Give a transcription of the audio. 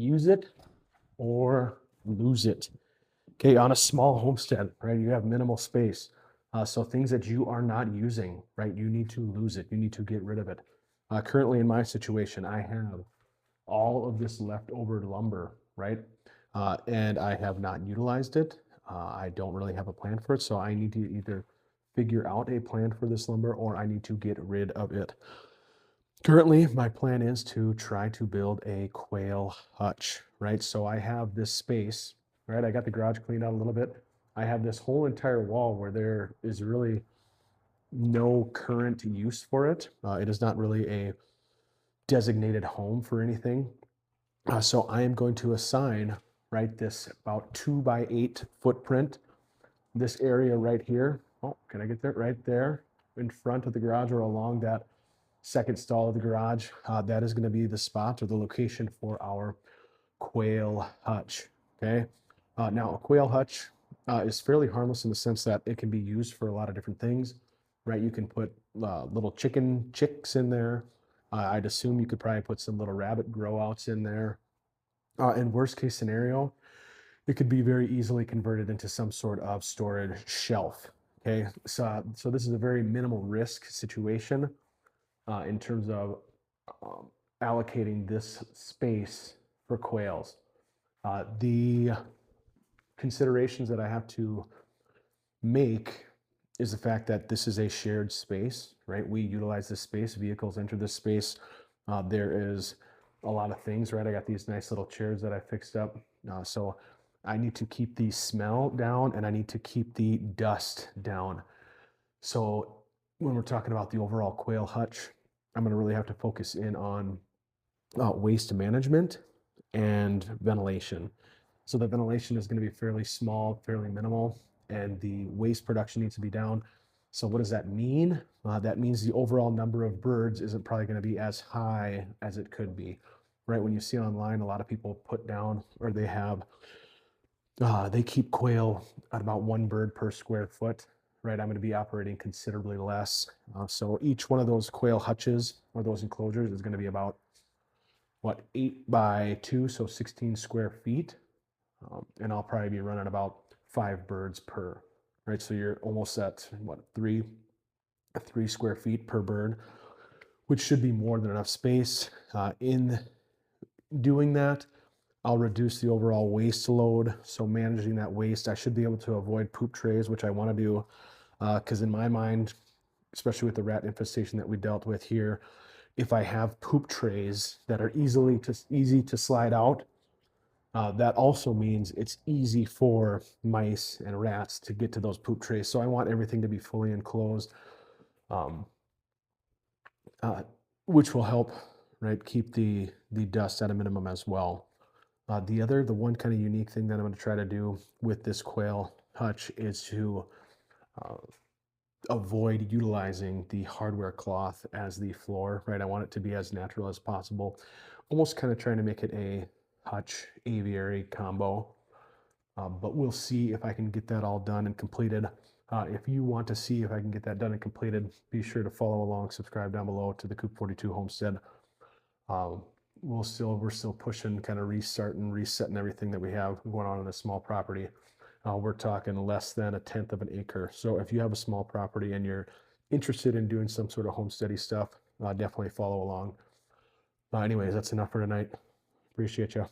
use it or lose it. Okay, on a small homestead, right, you have minimal space. So things that you are not using, right, you need to lose it. You need to get rid of it. Currently in my situation, I have all of this leftover lumber, right? And I have not utilized it. I don't really have a plan for it. So I need to either figure out a plan for this lumber or I need to get rid of it. Currently, my plan is to try to build a quail hutch, right? So I have this space, right? I got the garage cleaned out a little bit. I have this whole entire wall where there is really no current use for it. It is not really a designated home for anything. So I am going to assign, right, this about 2x8 footprint, this area right here. Oh, can I get there? Right there in front of the garage or along that second stall of the garage. That is going to be the spot or the location for our quail hutch. Okay. Now a quail hutch is fairly harmless in the sense that it can be used for a lot of different things, right? You can put little chicken chicks in there. I'd assume you could probably put some little rabbit grow outs in there. In worst case scenario, it could be very easily converted into some sort of storage shelf. Okay. So this is a very minimal risk situation in terms of allocating this space for quails. The considerations that I have to make is the fact that this is a shared space, right? We utilize this space, vehicles enter this space. There is a lot of things, right? I got these nice little chairs that I fixed up. So I need to keep the smell down and I need to keep the dust down. So when we're talking about the overall quail hutch, I'm going to really have to focus in on waste management and ventilation. So the ventilation is going to be fairly small, fairly minimal, and the waste production needs to be down. So what does that mean? That means the overall number of birds isn't probably going to be as high as it could be, right? When you see online, a lot of people put down, or they have, they keep quail at about 1 bird per square foot, right? I'm going to be operating considerably less. So each one of those quail hutches or those enclosures is going to be about, what, 8x2, so 16 square feet. And I'll probably be running about 5 birds per, right? So you're almost at, what, 3 square feet per bird, which should be more than enough space. In doing that, I'll reduce the overall waste load. So managing that waste, I should be able to avoid poop trays, which I want to do, because in my mind, especially with the rat infestation that we dealt with here, if I have poop trays that are easy to slide out, that also means it's easy for mice and rats to get to those poop trays. So I want everything to be fully enclosed, which will help, right, keep the dust at a minimum as well. The one kind of unique thing that I'm going to try to do with this quail hutch is to avoid utilizing the hardware cloth as the floor, right? I want it to be as natural as possible, almost kind of trying to make it a hutch aviary combo. But we'll see if I can get that all done and completed. If you want to see if I can get that done and completed, be sure to follow along, subscribe down below to the Coop 42 Homestead. We're still pushing, kind of restarting, resetting everything that we have going on in a small property. We're talking less than 1/10 of an acre. So if you have a small property and you're interested in doing some sort of homesteady stuff, definitely follow along. Anyways, that's enough for tonight. Appreciate you.